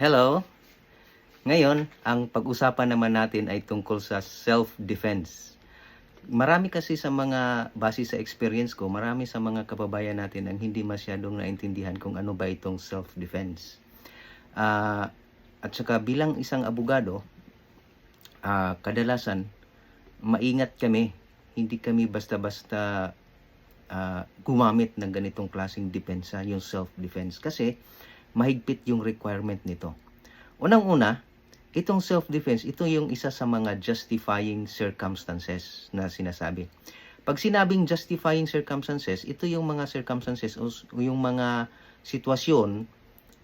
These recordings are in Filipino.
Hello! Ngayon, ang pag-usapan naman natin ay tungkol sa self-defense. Marami kasi sa mga, base sa experience ko, marami sa mga kababayan natin ang hindi masyadong naintindihan kung ano ba itong self-defense. At saka bilang isang abogado, kadalasan, maingat kami. Hindi kami basta-basta gumamit ng ganitong klaseng depensa, yung self-defense. Kasi mahigpit yung requirement nito. Unang-una, itong self-defense, ito yung isa sa mga justifying circumstances na sinasabi. Pag sinabing justifying circumstances, ito yung mga circumstances o yung mga sitwasyon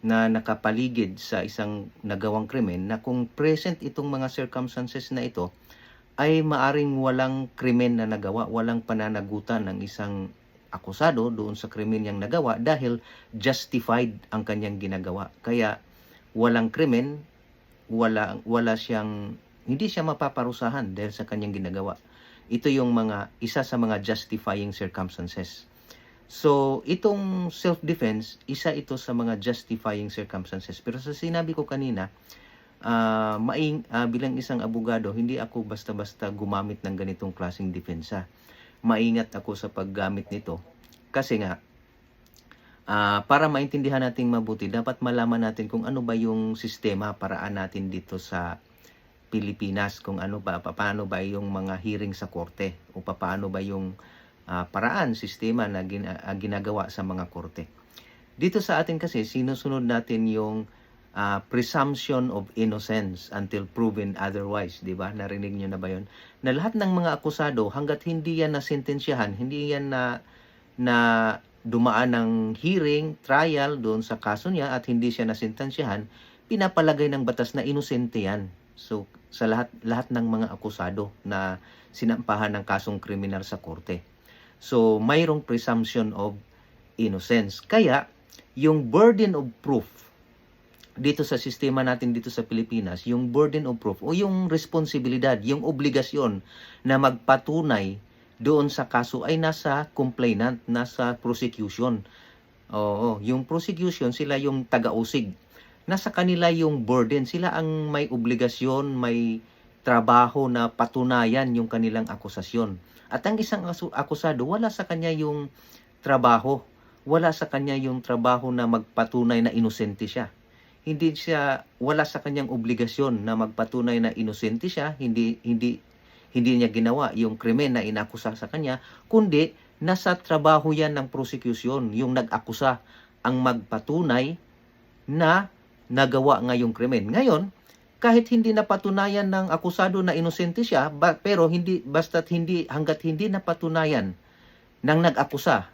na nakapaligid sa isang nagawang krimen na kung present itong mga circumstances na ito, ay maaring walang krimen na nagawa, walang pananagutan ng isang akusado doon sa krimen niyang nagawa dahil justified ang kanyang ginagawa. Kaya walang krimen, hindi siya mapaparusahan dahil sa kanyang ginagawa. Ito yung isa sa mga justifying circumstances. So, itong self-defense, isa ito sa mga justifying circumstances. Pero sa sinabi ko kanina, bilang isang abogado, hindi ako basta-basta gumamit ng ganitong klaseng depensa. Maingat ako sa paggamit nito. Kasi nga, para maintindihan natin mabuti, dapat malaman natin kung ano ba yung sistema, paraan natin dito sa Pilipinas, kung paano ba yung mga hearing sa korte, o paano ba yung paraan, sistema na ginagawa sa mga korte. Dito sa atin kasi, sinusunod natin yung presumption of innocence until proven otherwise, di ba? Narinig nyo na ba yun? Na lahat ng mga akusado, hanggat hindi yan nasentensyahan, hindi yan na dumaan ng hearing, trial doon sa kaso niya at hindi siya nasentensyahan, pinapalagay ng batas na inosente yan. So, sa lahat ng mga akusado na sinampahan ng kasong kriminal sa korte. So, mayroong presumption of innocence. Kaya, yung burden of proof, dito sa sistema natin dito sa Pilipinas, yung burden of proof o yung responsibilidad, yung obligasyon na magpatunay doon sa kaso ay nasa complainant, nasa prosecution. Oo, yung prosecution, sila yung taga-usig. Nasa kanila yung burden, sila ang may obligasyon, may trabaho na patunayan yung kanilang akusasyon. At ang isang akusado, wala sa kanya yung trabaho. Wala sa kanya yung trabaho na magpatunay na inosente siya. Wala sa kanyang obligasyon na magpatunay na inosente siya, hindi niya ginawa yung krimen na inakusa sa kanya, kundi nasa trabaho yan ng prosecution, yung nag-akusa ang magpatunay na nagawa nga yung krimen. Ngayon, kahit hindi napatunayan ng akusado na inosente siya, pero hanggat hindi napatunayan ng nag-akusa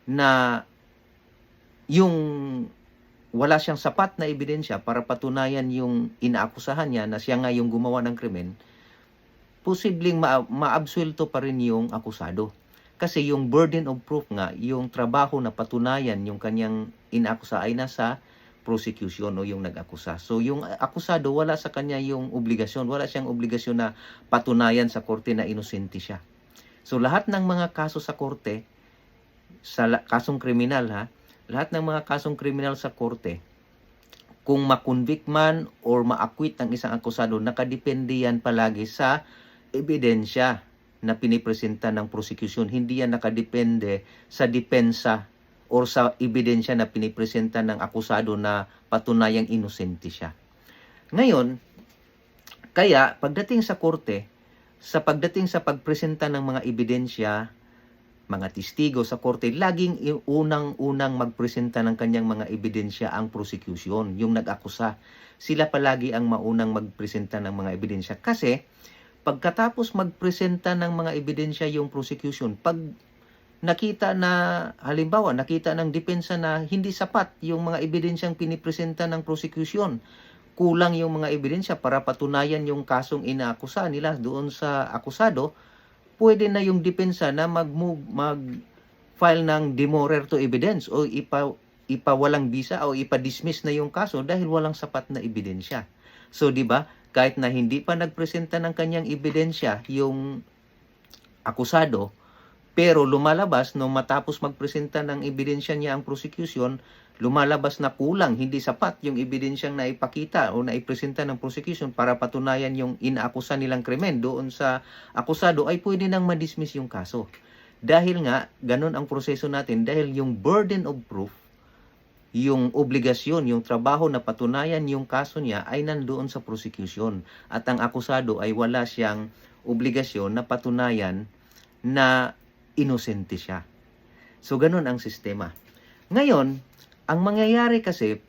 na yung wala siyang sapat na ebidensya para patunayan yung inaakusahan niya na siya nga yung gumawa ng krimen, posibleng maabsuelto pa rin yung akusado. Kasi yung burden of proof nga, yung trabaho na patunayan yung kanyang inaakusa ay nasa prosecution o yung nag-akusa. So yung akusado, wala sa kanya yung obligasyon, wala siyang obligasyon na patunayan sa korte na inosente siya. So lahat ng mga kaso sa korte, sa kasong kriminal lahat ng mga kasong kriminal sa korte, kung makonvict man or ma-acquit ang isang akusado, nakadepende yan palagi sa ebidensya na pinipresenta ng prosecution. Hindi yan nakadepende sa depensa or sa ebidensya na pinipresenta ng akusado na patunayang inosente siya. Ngayon, kaya pagdating sa korte, pagdating sa pagpresenta ng mga ebidensya, mga testigo sa korte, laging unang-unang magpresenta ng kanyang mga ebidensya ang prosecution, yung nag-akusa. Sila palagi ang maunang magpresenta ng mga ebidensya. Kasi, pagkatapos magpresenta ng mga ebidensya yung prosecution, pag nakita ng depensa na hindi sapat yung mga ebidensyang pinipresenta ng prosecution, kulang yung mga ebidensya para patunayan yung kasong inaakusa nila doon sa akusado, pwede na yung depensa na mag-file ng demurrer to evidence o ipawalang bisa o ipa-dismiss na yung kaso dahil walang sapat na ebidensya. So, di ba, kahit na hindi pa nagpresenta ng kanyang ebidensya yung akusado, Pero lumalabas no matapos magpresenta ng ebidensya niya ang prosecution, lumalabas na kulang, hindi sapat yung ebidensyang naipakita o naipresenta ng prosecution para patunayan yung inaakusa nilang krimen doon sa akusado, ay pwede nang ma-dismiss yung kaso. Dahil nga, ganun ang proseso natin, dahil yung burden of proof, yung obligasyon, yung trabaho na patunayan yung kaso niya ay nandoon sa prosecution. At ang akusado ay wala siyang obligasyon na patunayan na inosente siya. So, ganun ang sistema. Ngayon, ang mangyayari kasi,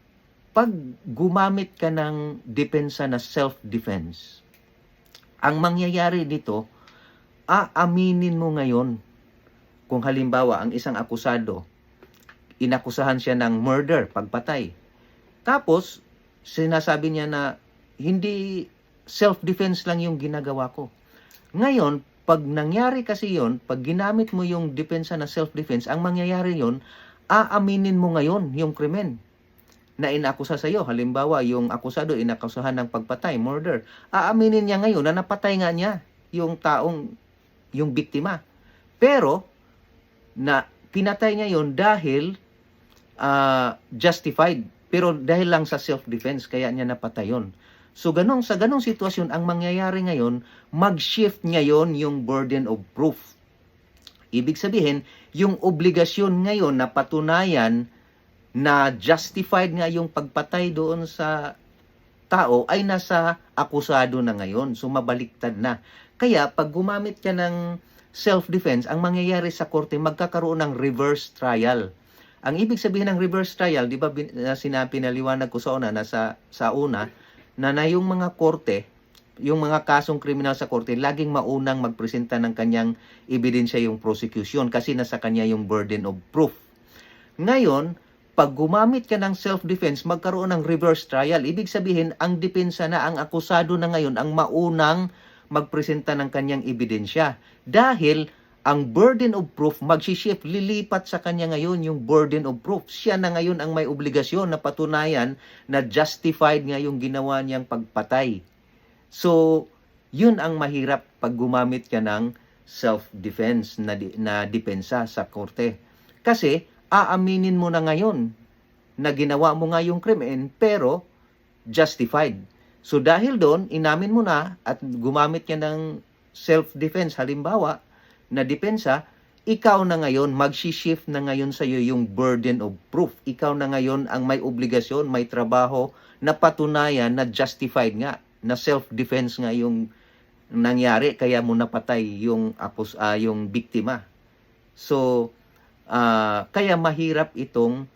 pag gumamit ka ng depensa na self-defense, ang mangyayari dito, aaminin mo ngayon. Kung halimbawa, ang isang akusado, inakusahan siya ng murder, pagpatay. Tapos, sinasabi niya na hindi self-defense lang yung ginagawa ko. Ngayon, pag nangyari kasi yon, pag ginamit mo yung depensa na self-defense, ang mangyayari yon, aaminin mo ngayon yung krimen na inakusa sa iyo. Halimbawa, yung akusado inakusahan ng pagpatay, murder. Aaminin niya ngayon na napatay nga niya yung taong, yung biktima. Pero, na pinatay niya yon dahil justified. Pero dahil lang sa self-defense, kaya niya napatay yun. So, sa ganong sitwasyon, ang mangyayari ngayon, mag-shift ngayon yung burden of proof. Ibig sabihin, yung obligasyon ngayon na patunayan na justified nga yung pagpatay doon sa tao ay nasa akusado na ngayon. So, mabaliktad na. Kaya, pag gumamit ka ng self-defense, ang mangyayari sa korte, magkakaroon ng reverse trial. Ang ibig sabihin ng reverse trial, di ba pinaliwanag ko sa una na sa una, na yung mga korte, yung mga kasong kriminal sa korte, laging maunang magpresenta ng kanyang ebidensya yung prosecution kasi nasa kanya yung burden of proof. Ngayon, pag gumamit ka ng self-defense, magkaroon ng reverse trial. Ibig sabihin, ang depensa na, ang akusado na ngayon, ang maunang magpresenta ng kanyang ebidensya. Dahil ang burden of proof magsishift, lilipat sa kanya ngayon yung burden of proof. Siya na ngayon ang may obligasyon na patunayan na justified nga yung ginawa niyang pagpatay. So, yun ang mahirap pag gumamit ka ng self-defense na depensa sa korte. Kasi, aaminin mo na ngayon na ginawa mo nga yung krimen, pero justified. So, dahil doon, inamin mo na at gumamit ka ng self-defense, halimbawa, na depensa, ikaw na ngayon, magsishift na ngayon sa iyo yung burden of proof. Ikaw na ngayon ang may obligasyon, may trabaho na patunayan na justified nga, na self-defense nga yung nangyari, kaya mo napatay yung biktima. So, kaya mahirap itong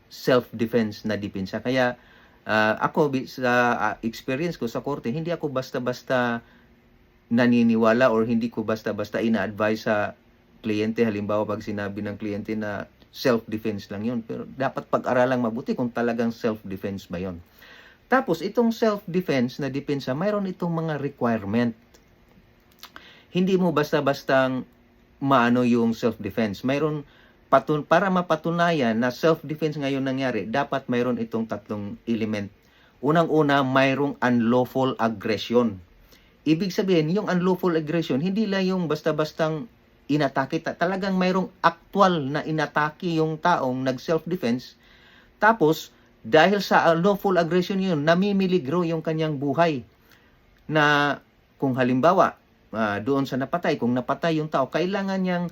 self-defense na depensa. Kaya ako, sa experience ko sa korte, hindi ako basta-basta naniniwala or hindi ko basta-basta ina-advise sa kliyente. Halimbawa, pag sinabi ng kliyente na self-defense lang yun. Pero dapat pag-aralang mabuti kung talagang self-defense ba yun. Tapos, itong self-defense na depensa, mayroon itong mga requirement. Hindi mo basta-bastang maano yung self-defense. Mayroon, para mapatunayan na self-defense ngayon nangyari, dapat mayroon itong tatlong element. Unang-una, mayroong unlawful aggression. Ibig sabihin, yung unlawful aggression, hindi lang yung basta-bastang inatake. Talagang mayroong actual na inatake yung taong nag-self-defense. Tapos, dahil sa unlawful aggression yun, namimiligro yung kanyang buhay. Na kung halimbawa, doon sa napatay, kung napatay yung tao, kailangan niyang,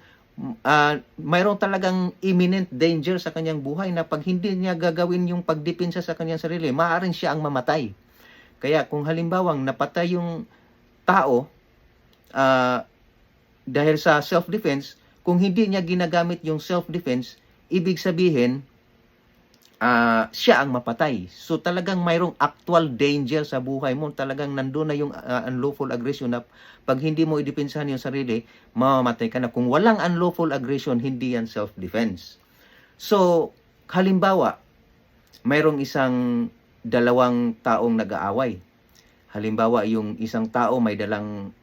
mayroong talagang imminent danger sa kanyang buhay na pag hindi niya gagawin yung pagdepensa sa kanyang sarili, maaaring siya ang mamatay. Kaya kung halimbawang napatay yung tao, dahil sa self-defense, kung hindi niya ginagamit yung self-defense, ibig sabihin, siya ang mapatay. So talagang mayroong actual danger sa buhay mo. Talagang nandun na yung unlawful aggression na pag hindi mo idepensahan yung sarili, mamamatay ka na. Kung walang unlawful aggression, hindi yan self-defense. So, halimbawa, mayroong dalawang taong nag-aaway. Halimbawa, yung isang tao may dalang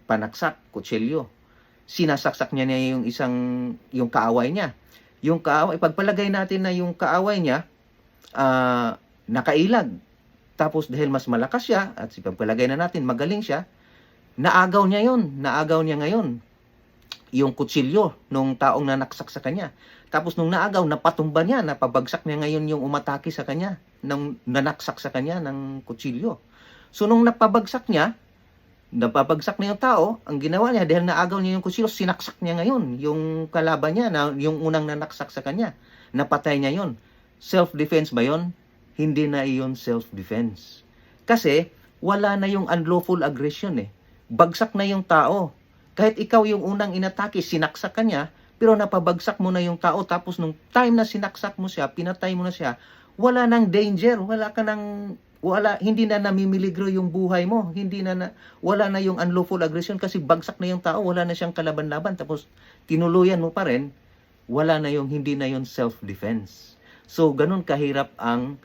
panaksak, kutsilyo. Sinasaksak niya yung kaaway niya. Yung kaaway, pagpalagay natin na yung kaaway niya, nakailag. Tapos dahil mas malakas siya, at pagpalagay na natin magaling siya, naagaw niya ngayon. yung kutsilyo nung taong nanaksak sa kanya. Tapos nung naagaw, napatumba niya, napabagsak niya ngayon yung umatake sa kanya, nung nanaksak sa kanya ng kutsilyo. So nung napabagsak na yung tao, ang ginawa niya, dahil naagaw niya yung kutsilyo, sinaksak niya ngayon yung kalaban niya, na, yung unang nanaksak sa kanya. Napatay niya yon. Self-defense ba yon? Hindi na iyon self-defense. Kasi wala na yung unlawful aggression eh. Bagsak na yung tao. Kahit ikaw yung unang inatake, sinaksak ka niya, pero napabagsak mo na yung tao, tapos nung time na sinaksak mo siya, pinatay mo na siya, wala nang danger, hindi na namimiligro yung buhay mo, wala na yung unlawful aggression kasi bagsak na yung tao, wala na siyang kalaban-laban, tapos tinuluyan mo pa rin, hindi na yung self-defense. So, ganun kahirap ang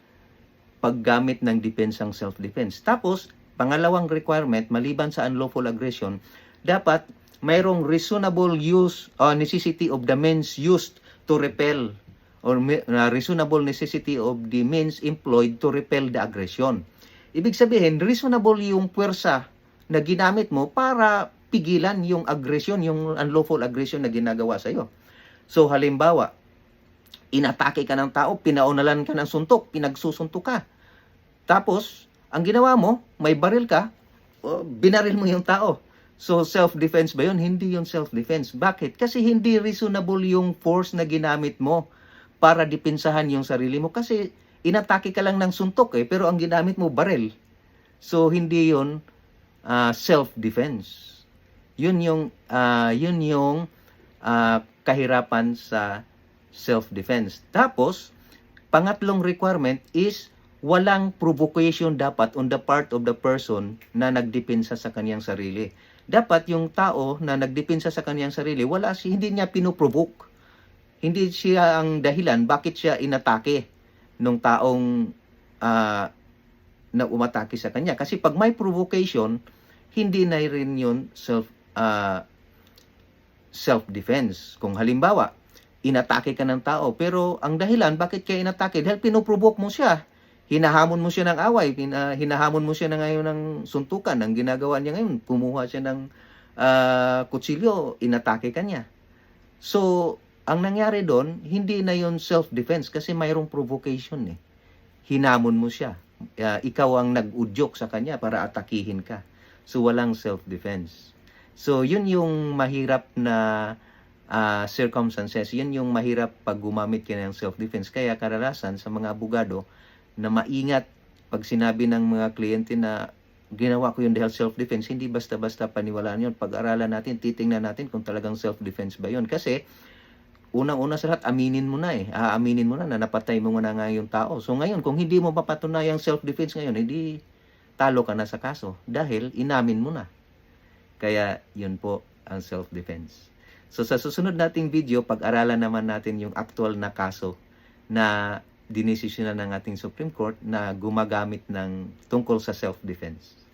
paggamit ng depensang self-defense. Tapos, pangalawang requirement, maliban sa unlawful aggression, dapat mayroong reasonable necessity of the means used to repel, or reasonable necessity of the means employed to repel the aggression. Ibig sabihin, reasonable yung puwersa na ginamit mo para pigilan yung aggression, yung unlawful aggression na ginagawa sa'yo. So, halimbawa, inatake ka ng tao, pinaunalan ka ng suntok, pinagsusuntok ka. Tapos, ang ginawa mo, may baril ka, binaril mo yung tao. So, self-defense ba yun? Hindi yung self-defense. Bakit? Kasi hindi reasonable yung force na ginamit mo para depensahan yung sarili mo. Kasi inatake ka lang ng suntok pero ang ginamit mo, baril. So, hindi yun self-defense. Yun yung kahirapan sa self-defense. Tapos, pangatlong requirement is walang provocation dapat on the part of the person na nagdepensa sa kanyang sarili. Dapat yung tao na nagdepensa sa kanyang sarili, hindi niya pinoprovoke. Hindi siya ang dahilan bakit siya inatake nung taong na umatake sa kanya. Kasi pag may provocation, hindi na rin yun self-defense. Kung halimbawa, inatake ka ng tao, pero ang dahilan bakit kaya inatake? Dahil pinoprovoke mo siya. Hinahamon mo siya ng away, hinahamon mo siya ngayon ng suntukan. Ang ginagawa niya ngayon, kumuha siya ng kutsilyo, inatake ka niya. So, ang nangyari doon, hindi na yon self-defense kasi mayroong provocation Hinamon mo siya. Ikaw ang nag-udyok sa kanya para atakihin ka. So, walang self-defense. So, yun yung mahirap na circumstances. Yun yung mahirap pag gumamit ka ng self-defense. Kaya karanasan sa mga abogado, na maingat pag sinabi ng mga kliyente na ginawa ko yun dahil self-defense, hindi basta-basta paniwalaan yun. Pag-aralan natin, titingnan natin kung talagang self-defense ba yun. Kasi, unang-una sa lahat, aminin mo na Aaminin mo na napatay mo na nga yung tao. So ngayon, kung hindi mo papatunayang self-defense ngayon, hindi talo ka na sa kaso. Dahil inamin mo na. Kaya, yun po ang self-defense. So sa susunod nating video, pag-aralan naman natin yung actual na kaso na dinesisyonan ng ating Supreme Court na gumagamit ng tungkol sa self-defense.